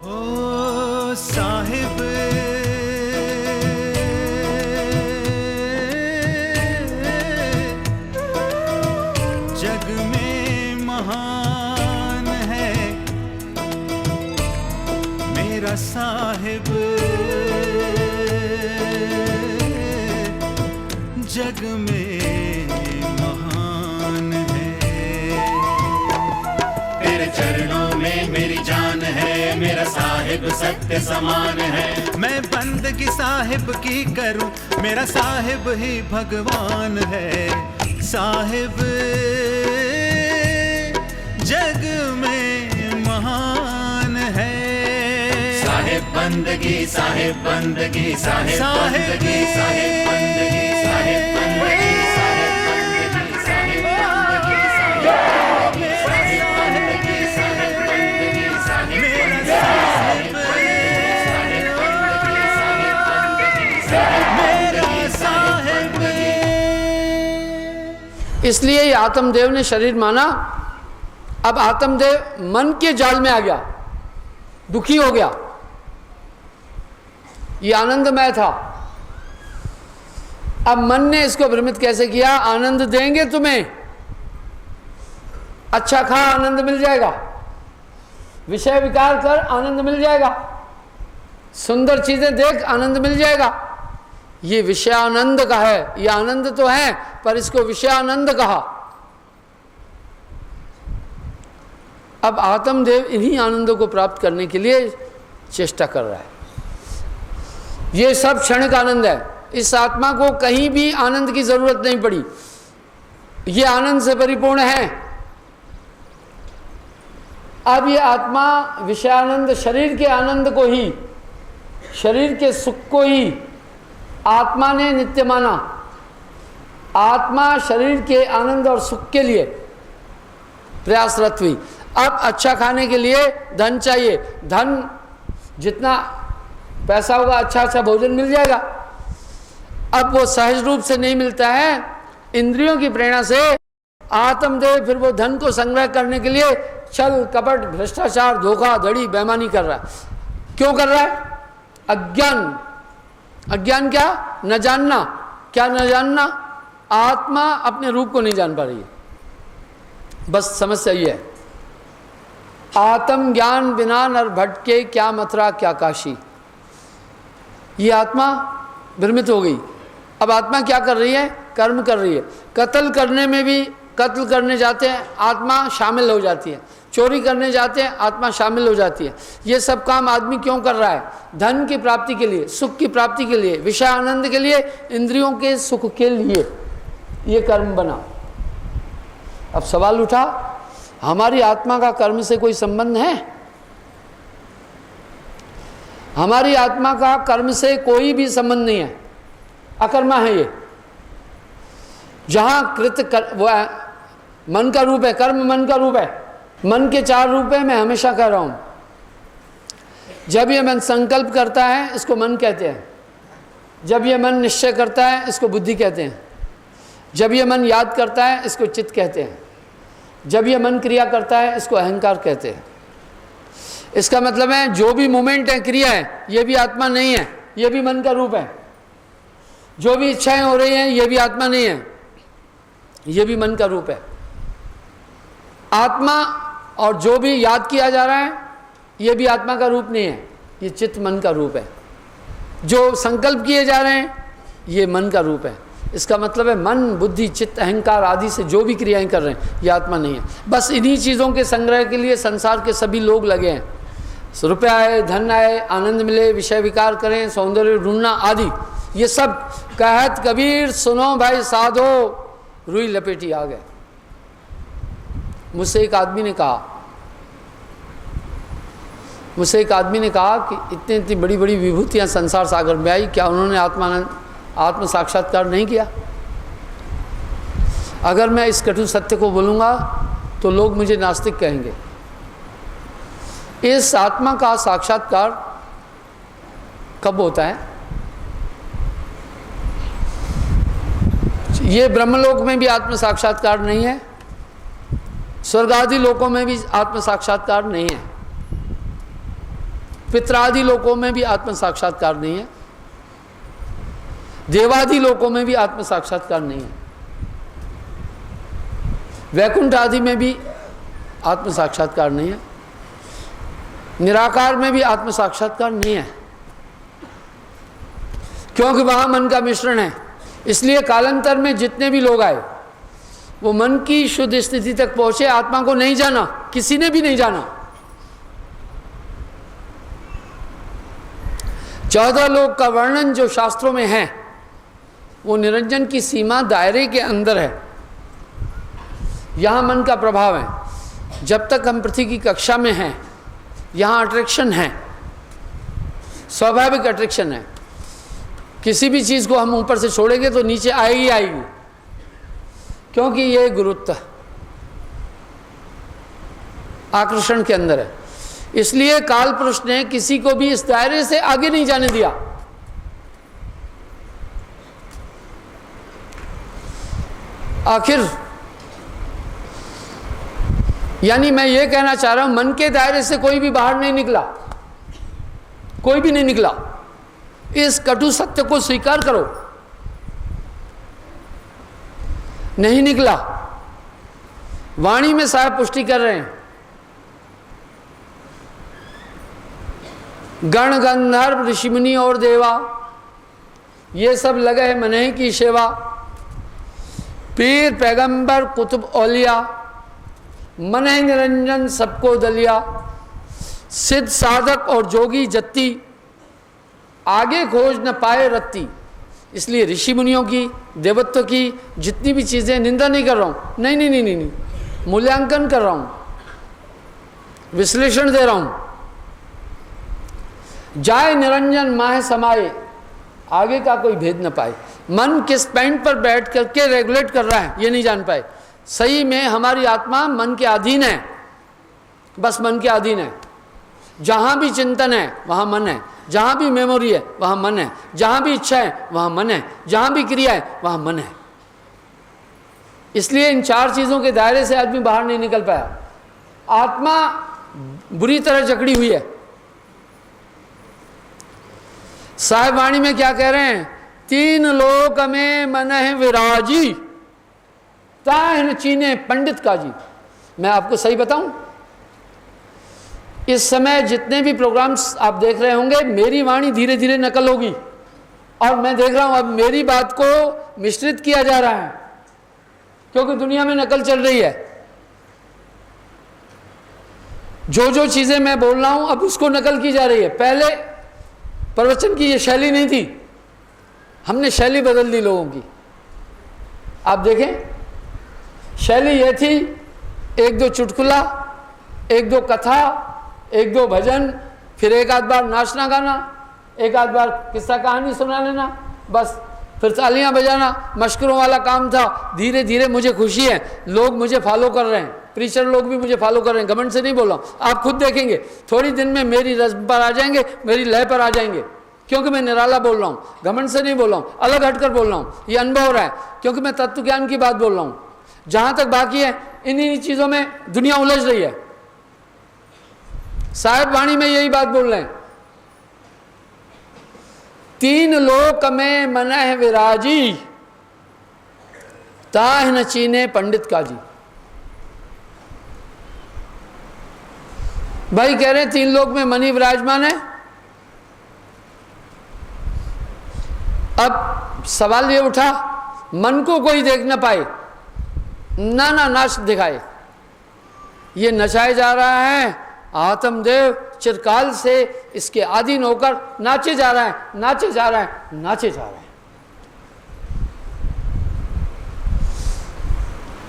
ओ साहिब जग में महान है मेरा साहिब, जग में महान है। तेरे चरणों में मेरी जान है, मेरा साहिब सत्य समान है। मैं बंदगी साहिब की करूं, मेरा साहिब ही भगवान है। साहिब जग में महान है। साहिब बंदगी, साहिब बंदगी, साहिब बंदगी, साहिब बंदगी, साहिब बंदगी, साहिब बंदगी, साहिब बंदगी, साहिब बंदगी, साहिब बंदगी, साहिब बंदगी। इसलिए ये आत्मदेव ने शरीर माना। अब आत्मदेव मन के जाल में आ गया, दुखी हो गया। ये आनंदमय था। अब मन ने इसको भ्रमित कैसे किया? आनंद देंगे तुम्हें, अच्छा खा आनंद मिल जाएगा, विषय विकार कर आनंद मिल जाएगा, सुंदर चीजें देख आनंद मिल जाएगा। ये विषयानंद का है, ये आनंद तो है पर इसको विषयानंद कहा। अब आत्मदेव इन्हीं आनंदों को प्राप्त करने के लिए चेष्टा कर रहा है। ये सब क्षणिक आनंद है। इस आत्मा को कहीं भी आनंद की जरूरत नहीं पड़ी, ये आनंद से परिपूर्ण है। अब ये आत्मा विषयानंद, शरीर के आनंद को ही, शरीर के सुख को ही आत्मा ने नित्य माना। आत्मा शरीर के आनंद और सुख के लिए प्रयासरत हुई। अब अच्छा खाने के लिए धन चाहिए, धन जितना पैसा होगा अच्छा अच्छा भोजन मिल जाएगा। अब वो सहज रूप से नहीं मिलता है, इंद्रियों की प्रेरणा से आत्मदेव फिर वो धन को संग्रह करने के लिए छल कपट भ्रष्टाचार धोखाधड़ी बेईमानी कर रहा है। क्यों कर रहा है? अज्ञान। अज्ञान क्या? न जानना। क्या न जानना? आत्मा अपने रूप को नहीं जान पा रही है। बस समस्या ये है। आत्म ज्ञान बिना नर भटके, क्या मथुरा क्या काशी। ये आत्मा भ्रमित हो गई। अब आत्मा क्या कर रही है? कर्म कर रही है। कत्ल करने में भी, कत्ल करने जाते हैं आत्मा शामिल हो जाती है, चोरी करने जाते हैं आत्मा शामिल हो जाती है। ये सब काम आदमी क्यों कर रहा है? धन की प्राप्ति के लिए, सुख की प्राप्ति के लिए, विषय आनंद के लिए, इंद्रियों के सुख के लिए ये कर्म बना। अब सवाल उठा, हमारी आत्मा का कर्म से कोई संबंध है? हमारी आत्मा का कर्म से कोई भी संबंध नहीं है, अकर्मा है ये। जहां वो है, मन का रूप है, कर्म मन का रूप है। मन के 4 रूप है, मैं हमेशा कह रहा हूं। जब ये मन संकल्प करता है इसको मन कहते हैं, जब ये मन निश्चय करता है इसको बुद्धि कहते हैं, जब ये मन याद करता है इसको चित्त कहते हैं, जब ये मन क्रिया करता है इसको अहंकार कहते हैं। इसका मतलब है जो भी मूवमेंट है, क्रिया है, ये भी आत्मा नहीं है, ये भी मन का रूप है। जो भी इच्छाएं हो रही हैं ये भी आत्मा नहीं है, ये भी मन का रूप है। आत्मा और जो भी याद किया जा रहा है ये भी आत्मा का रूप नहीं है, ये चित्त मन का रूप है। जो संकल्प किए जा रहे हैं ये मन का रूप है। इसका मतलब है मन, बुद्धि, चित्त, अहंकार आदि से जो भी क्रियाएं कर रहे हैं ये आत्मा नहीं है। बस इन्हीं चीज़ों के संग्रह के लिए संसार के सभी लोग लगे हैं। रुपया आए, धन आए, आनंद मिले, विषय विकार करें, सौंदर्य ढूंढना आदि, ये सब कहत कबीर सुनो भाई साधो, रुई लपेटी आ गए। मुझसे एक आदमी ने कहा कि इतनी इतनी बड़ी बड़ी विभूतियां संसार सागर में आई, क्या उन्होंने आत्म साक्षात्कार नहीं किया? अगर मैं इस कटु सत्य को बोलूँगा तो लोग मुझे नास्तिक कहेंगे। इस आत्मा का साक्षात्कार कब होता है? ये ब्रह्मलोक में भी आत्म साक्षात्कार नहीं है, स्वर्ग आदि लोकों में भी आत्म साक्षात्कार नहीं है। पितरादि लोकों में भी आत्म साक्षात्कार नहीं है, देवादि लोकों में भी आत्म साक्षात्कार नहीं है, वैकुंठ आदि में भी आत्म साक्षात्कार नहीं है, निराकार में भी आत्म साक्षात्कार नहीं है, क्योंकि वहां मन का मिश्रण है। इसलिए कालांतर में जितने भी लोग आए वो मन की शुद्ध स्थिति तक पहुंचे, आत्मा को नहीं जाना, किसी ने भी नहीं जाना। 14 लोक का वर्णन जो शास्त्रों में है वो निरंजन की सीमा दायरे के अंदर है, यहाँ मन का प्रभाव है। जब तक हम पृथ्वी की कक्षा में हैं यहाँ अट्रैक्शन है, स्वाभाविक अट्रैक्शन है। किसी भी चीज़ को हम ऊपर से छोड़ेंगे तो नीचे आएगी आएगी, क्योंकि ये गुरुत्व आकर्षण के अंदर है। इसलिए काल पुरुष ने किसी को भी इस दायरे से आगे नहीं जाने दिया। आखिर यानी मैं ये कहना चाह रहा हूं, मन के दायरे से कोई भी बाहर नहीं निकला, कोई भी नहीं निकला। इस कटु सत्य को स्वीकार करो, नहीं निकला। वाणी में साहब पुष्टि कर रहे हैं, गण गंधर्व ऋषिमुनि और देवा ये सब लगे हैं मनहि की सेवा, पीर पैगंबर कुतुब औलिया मनहि निरंजन सबको दलिया, सिद्ध साधक और जोगी जत्ती आगे खोज न पाए रत्ती। इसलिए ऋषि मुनियों की, देवत्व की जितनी भी चीज़ें, निंदा नहीं कर रहा हूँ, नहीं नहीं नहीं नहीं, नहीं। मूल्यांकन कर रहा हूँ, विश्लेषण दे रहा हूँ। जाए निरंजन माहे समाये, आगे का कोई भेद न पाए। मन किस पॉइंट पर बैठ करके रेगुलेट कर रहा है ये नहीं जान पाए। सही में हमारी आत्मा मन के अधीन है, बस मन के अधीन है। जहाँ भी चिंतन है वहाँ मन है, जहाँ भी मेमोरी है वहाँ मन है, जहाँ भी इच्छा है वहाँ मन है, जहाँ भी क्रिया है वहाँ मन है। इसलिए इन 4 चीज़ों के दायरे से आदमी बाहर नहीं निकल पाया। आत्मा बुरी तरह जकड़ी हुई है। साहिब वाणी में क्या कह रहे हैं, 3 लोक में मन है विराजी, ताहन चीने पंडित काजी। मैं आपको सही बताऊं, इस समय जितने भी प्रोग्राम्स आप देख रहे होंगे, मेरी वाणी धीरे धीरे नकल होगी। और मैं देख रहा हूं अब मेरी बात को मिश्रित किया जा रहा है, क्योंकि दुनिया में नकल चल रही है। जो जो चीजें मैं बोल रहा हूं अब उसको नकल की जा रही है। पहले प्रवचन की ये शैली नहीं थी, हमने शैली बदल दी लोगों की। आप देखें, शैली ये थी 1-2 चुटकुला, 1-2 कथा, 1-2 भजन, फिर एक आध बार नाचना गाना, एक आध बार किस्सा कहानी सुना लेना, बस फिर तालियां बजाना, मशकरों वाला काम था। धीरे धीरे मुझे खुशी है, लोग मुझे फॉलो कर रहे हैं, प्रीचर लोग भी मुझे फॉलो कर रहे हैं। घमंड से नहीं बोल रहा हूँ, आप खुद देखेंगे थोड़ी दिन में मेरी रस्म पर आ जाएंगे, मेरी लय पर आ जाएंगे, क्योंकि मैं निराला बोल रहा हूँ, घमंड से नहीं बोल रहा हूँ, अलग हटकर बोल रहा हूँ। ये अनुभव हो रहा है, क्योंकि मैं तत्व ज्ञान की बात बोल रहा हूँ। जहाँ तक बाकी है, इन्हीं चीज़ों में दुनिया उलझ रही है। साहिब वाणी में यही बात बोल रहे हैं, 3 लोक में मन है विराजी, ताह न चीने पंडित काजी। भाई कह रहे हैं 3 लोक में मन ही विराजमान है। अब सवाल ये उठा, मन को कोई देख न पाए, ना नाच दिखाए, ये नचाया जा रहा है। आत्मदेव चिरकाल से इसके अधीन होकर नाचे जा रहा है, नाचे जा रहा है, नाचे जा रहा है।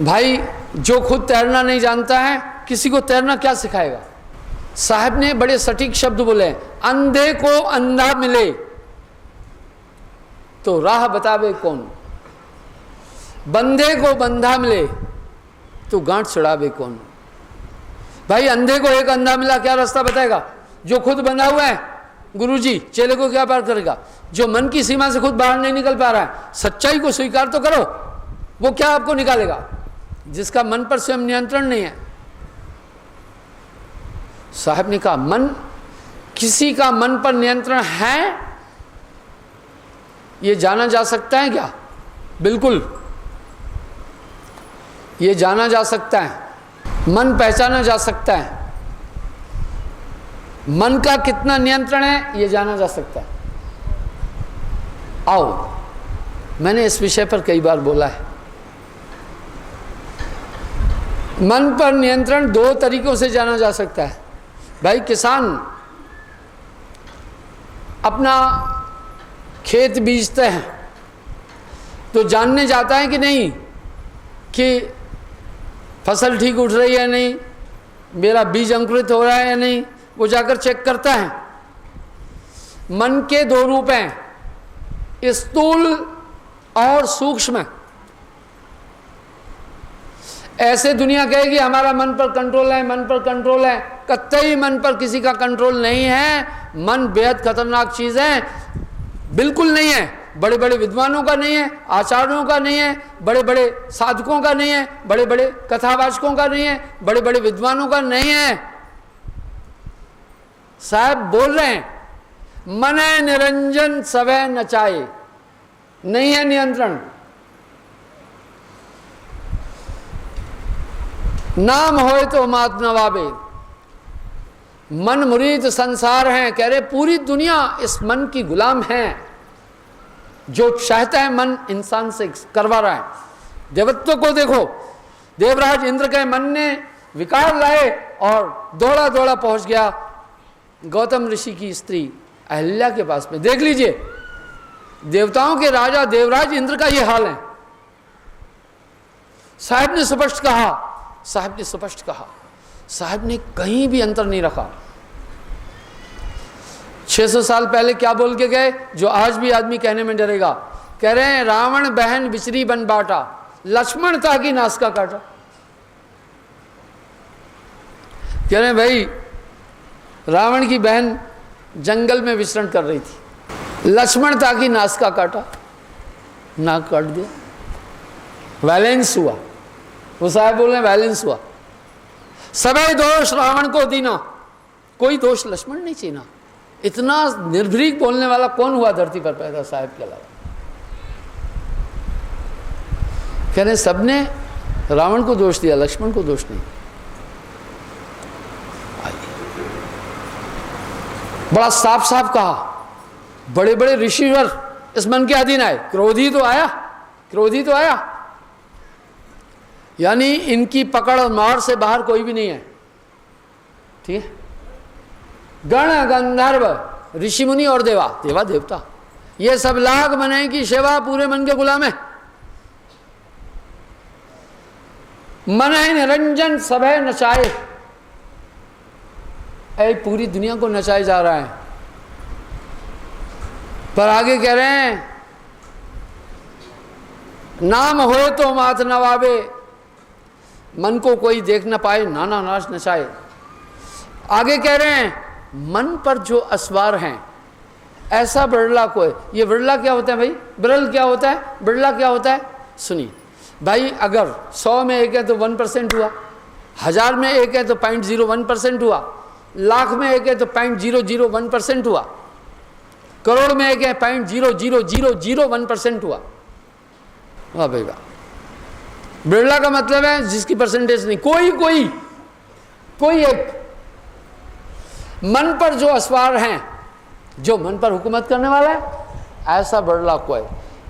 भाई जो खुद तैरना नहीं जानता है, किसी को तैरना क्या सिखाएगा। साहब ने बड़े सटीक शब्द बोले, अंधे को अंधा मिले तो राह बतावे कौन, बंधे को बंधा मिले तो गांठ चढ़ावे कौन। भाई अंधे को एक अंधा मिला, क्या रास्ता बताएगा। जो खुद बंधा हुआ है, गुरुजी चेले को क्या पार करेगा। जो मन की सीमा से खुद बाहर नहीं निकल पा रहा है, सच्चाई को स्वीकार तो करो, वो क्या आपको निकालेगा। जिसका मन पर स्वयं नियंत्रण नहीं है। साहब ने कहा मन किसी का मन पर नियंत्रण है, ये जाना जा सकता है क्या? बिल्कुल, ये जाना जा सकता है, मन पहचाना जा सकता है। मन का कितना नियंत्रण है ये जाना जा सकता है। आओ, मैंने इस विषय पर कई बार बोला है। मन पर नियंत्रण दो तरीकों से जाना जा सकता है। भाई, किसान अपना खेत बीजते हैं तो जानने जाता है कि नहीं कि फसल ठीक उठ रही है नहीं, मेरा बीज अंकुरित हो रहा है या नहीं, वो जाकर चेक करता है। मन के दो रूप हैं, स्थूल और सूक्ष्म। ऐसे दुनिया कहेगी हमारा मन पर कंट्रोल है, मन पर कंट्रोल है। कतई मन पर किसी का कंट्रोल नहीं है। मन बेहद खतरनाक चीज है, बिल्कुल नहीं है। बड़े बड़े विद्वानों का नहीं है, आचार्यों का नहीं है, बड़े बड़े साधकों का नहीं है, बड़े बड़े कथावाचकों का नहीं है, बड़े बड़े विद्वानों का नहीं है। साहब बोल रहे हैं, मने निरंजन सवै नचाए, नहीं है नियंत्रण। नाम होए तो मात नवाबे, मन मुरीद संसार है। कह रहे पूरी दुनिया इस मन की गुलाम है। जो चाहता है मन इंसान से करवा रहा है। देवत्व को देखो, देवराज इंद्र के मन ने विकार लाए और दौड़ा दौड़ा पहुंच गया गौतम ऋषि की स्त्री अहल्या के पास में। देख लीजिए, देवताओं के राजा देवराज इंद्र का ये हाल है। साहब ने स्पष्ट कहा, साहब ने स्पष्ट कहा, साहब ने कहीं भी अंतर नहीं रखा। 600 साल पहले क्या बोल के गए जो आज भी आदमी कहने में डरेगा। कह रहे हैं रावण बहन बिचरी बन बाटा, लक्ष्मण था कि नास का काटा। कह रहे हैं भाई, रावण की बहन जंगल में विचरण कर रही थी, लक्ष्मण था कि नास का काटा, नाक काट दिया, वैलेंस हुआ। वो साहब बोल रहे हैं वैलेंस हुआ। सभी दोष रावण को दीना, कोई दोष लक्ष्मण नहीं चीना। इतना निर्भीक बोलने वाला कौन हुआ धरती पर पैदा साहब के अलावा। कह रहे सबने रावण को दोष दिया, लक्ष्मण को दोष नहीं। बड़ा साफ साफ कहा। बड़े बड़े ऋषिवर इस मन के अधीन आए। क्रोधी तो आया, क्रोधी तो आया, यानी इनकी पकड़ और मार से बाहर कोई भी नहीं है। ठीक है, गण गंधर्व ऋषि मुनि और देवा, देवा देवता, ये सब लाग मने की सेवा पूरे मन के गुलाम है। मन है निरंजन सभे नचाए, ऐ पूरी दुनिया को नचाए जा रहा है। पर आगे कह रहे हैं नाम हो तो मात नवाबे, मन को कोई देख न पाए, नाना नाच नचाए। आगे कह रहे हैं मन पर जो असवार हैं ऐसा बिरला कोई। ये बिरला क्या होता है भाई? बिरल क्या होता है? बिरला क्या होता है? सुनिए भाई, अगर 100 में 1 है तो 1% हुआ, 1000 में 1 है तो 0.01% हुआ, लाख में 1 है तो 0.001% हुआ, करोड़ में 1 है 0.00001% हुआ। वाह भाई वाह। बिरला का मतलब है जिसकी परसेंटेज नहीं, कोई एक। मन पर जो असवार हैं, जो मन पर हुकूमत करने वाला है, ऐसा बिरला कोई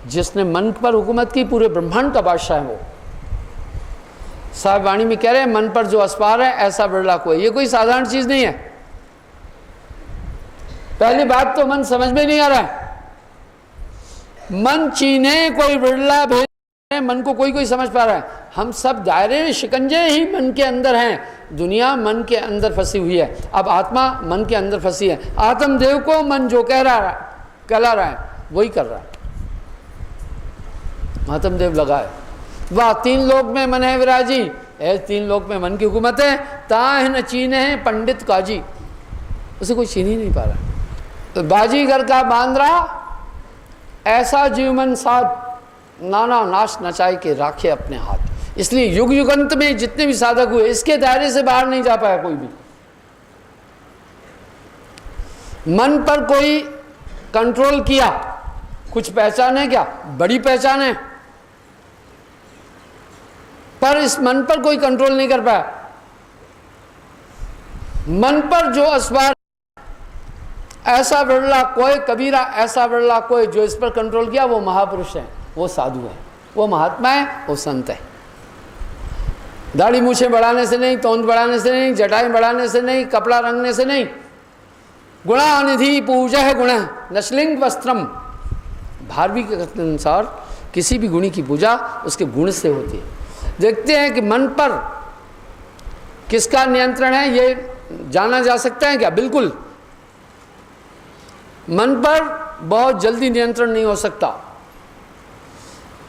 जिसने मन पर हुकूमत की, पूरे ब्रह्मांड का बादशाह है वो। साहब वाणी में कह रहे हैं मन पर जो असवार है ऐसा बिरला कोई। ये कोई साधारण चीज नहीं है। पहली बात तो मन समझ में नहीं आ रहा है। मन चीने कोई बिरला भेज, मन को कोई समझ पा रहा है। हम सब दायरे शिकंजे ही मन के अंदर हैं। दुनिया मन के अंदर फंसी हुई है। अब आत्मा मन के अंदर फंसी है। आत्मदेव को मन जो कहला रहा है वही कर रहा है। आत्मदेव लगा है। वाह, 3 लोक में मन है विराजी, 3 लोक में मन की हुकूमत है। ताह न चीने हैं पंडित काजी, उसे कोई छीन ही नहीं पा रहा। तो बाजीगर का बांद्रा ऐसा जीवन साथ, नाना नाश नचाए के राखे अपने हाथ। इसलिए युग युगंत में जितने भी साधक हुए इसके दायरे से बाहर नहीं जा पाया कोई भी। मन पर कोई कंट्रोल किया, कुछ पहचान है क्या? बड़ी पहचान है, पर इस मन पर कोई कंट्रोल नहीं कर पाया। मन पर जो असवार, ऐसा बिरला कोई, कबीरा ऐसा बिरला कोई, जो इस पर कंट्रोल किया वो महापुरुष है, वो साधु है, वो महात्मा है, वो संत है। दाढ़ी मूछें बढ़ाने से नहीं, तोंद बढ़ाने से नहीं, जटाएं बढ़ाने से नहीं, कपड़ा रंगने से नहीं। गुणानिधि पूजा है गुण नश्लिंग वस्त्रम। भारवी के अनुसार किसी भी गुणी की पूजा उसके गुण से होती है। देखते हैं कि मन पर किसका नियंत्रण है, ये जाना जा सकता है क्या? बिल्कुल। मन पर बहुत जल्दी नियंत्रण नहीं हो सकता।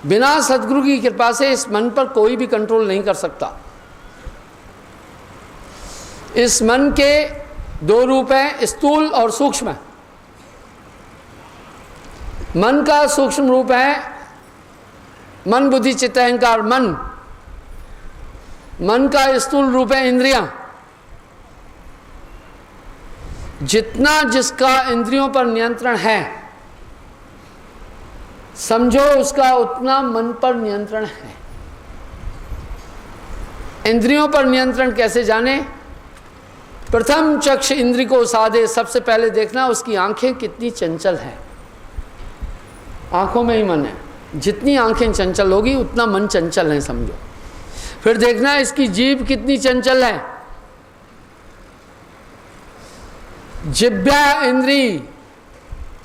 बिना सद्गुरु की कृपा से इस मन पर कोई भी कंट्रोल नहीं कर सकता। इस मन के दो रूप हैं, स्थूल और सूक्ष्म। मन का सूक्ष्म रूप है मन, बुद्धि, चित्त, अहंकार, मन। मन का स्थूल रूप है इंद्रियां। जितना जिसका इंद्रियों पर नियंत्रण है, समझो उसका उतना मन पर नियंत्रण है। इंद्रियों पर नियंत्रण कैसे जाने? प्रथम चक्ष इंद्री को साधे, सबसे पहले देखना उसकी आंखें कितनी चंचल हैं। आंखों में ही मन है, जितनी आंखें चंचल होगी उतना मन चंचल है समझो। फिर देखना इसकी जीभ कितनी चंचल है। जिह्वा इंद्री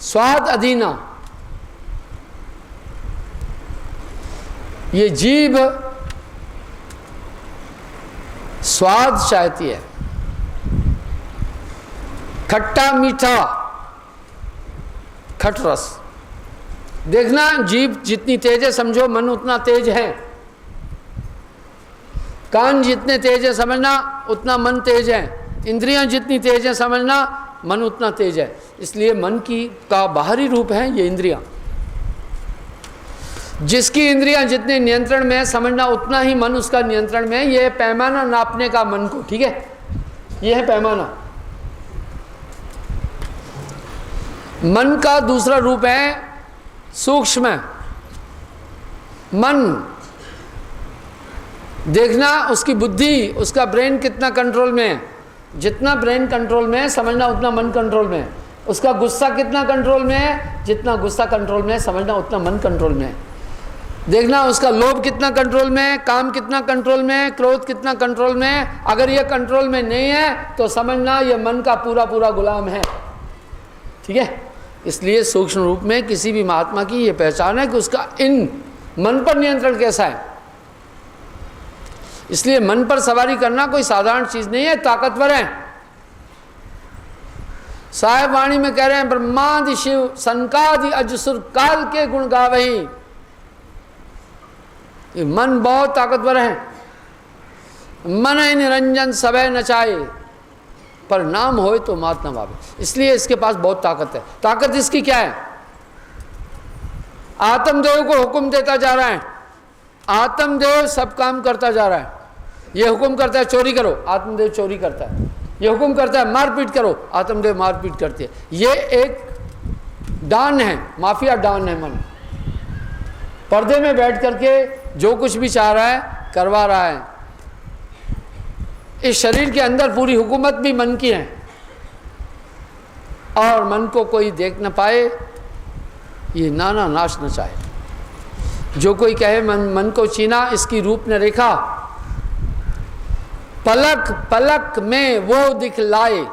स्वाद अधीना, ये जीभ स्वाद चाहती है, खट्टा मीठा, खट रस। देखना जीभ जितनी तेज है समझो मन उतना तेज है। कान जितने तेज है समझना उतना मन तेज है। इंद्रियां जितनी तेज है समझना मन उतना तेज है। इसलिए मन की का बाहरी रूप है ये इंद्रियां। जिसकी इंद्रियां जितने नियंत्रण में है समझना उतना ही मन उसका नियंत्रण में है। यह पैमाना नापने का मन को, ठीक है, यह है पैमाना। मन का दूसरा रूप है सूक्ष्म मन। देखना उसकी बुद्धि, उसका ब्रेन कितना कंट्रोल में है। जितना ब्रेन कंट्रोल में है समझना उतना मन कंट्रोल में है। उसका गुस्सा कितना कंट्रोल में है, जितना गुस्सा कंट्रोल में है समझना उतना मन कंट्रोल में है। देखना उसका लोभ कितना कंट्रोल में है, काम कितना कंट्रोल में है, क्रोध कितना कंट्रोल में है। अगर ये कंट्रोल में नहीं है तो समझना ये मन का पूरा पूरा गुलाम है, ठीक है। इसलिए सूक्ष्म रूप में किसी भी महात्मा की ये पहचान है कि उसका इन मन पर नियंत्रण कैसा है। इसलिए मन पर सवारी करना कोई साधारण चीज नहीं है, ताकतवर है। साहेब वाणी में कह रहे हैं, ब्रह्मादि शिव सनकादि अजसुर काल के गुण गावही। ये मन बहुत ताकतवर है। मन है निरंजन सबे नचाए, पर नाम होए तो मात न भावे। इसलिए इसके पास बहुत ताकत है। ताकत इसकी क्या है? आत्मदेव को हुक्म देता जा रहा है। आत्मदेव सब काम करता जा रहा है। ये हुक्म करता है चोरी करो, आत्मदेव चोरी करता है। ये हुक्म करता है मारपीट करो, आत्मदेव मारपीट करती है। ये एक डॉन है, माफिया डॉन है मन। पर्दे में बैठ करके जो कुछ भी चाह रहा है करवा रहा है। इस शरीर के अंदर पूरी हुकूमत भी मन की है और मन को कोई देख न पाए, ये नाना नाश न चाहे। जो कोई कहे मन को छीना, इसकी रूप न रेखा पलक पलक में वो दिखलाए।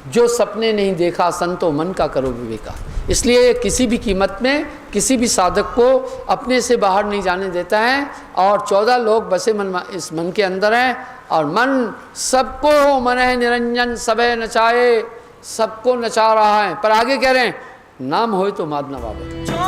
जो सपने नहीं देखा संतो मन का करो विवेका। इसलिए किसी भी कीमत में किसी भी साधक को अपने से बाहर नहीं जाने देता है। और 14 लोग बसे मन इस मन के अंदर हैं और मन सबको मन है निरंजन सबे नचाए, सबको नचा रहा है। पर आगे कह रहे हैं नाम होए तो माद न बाबे।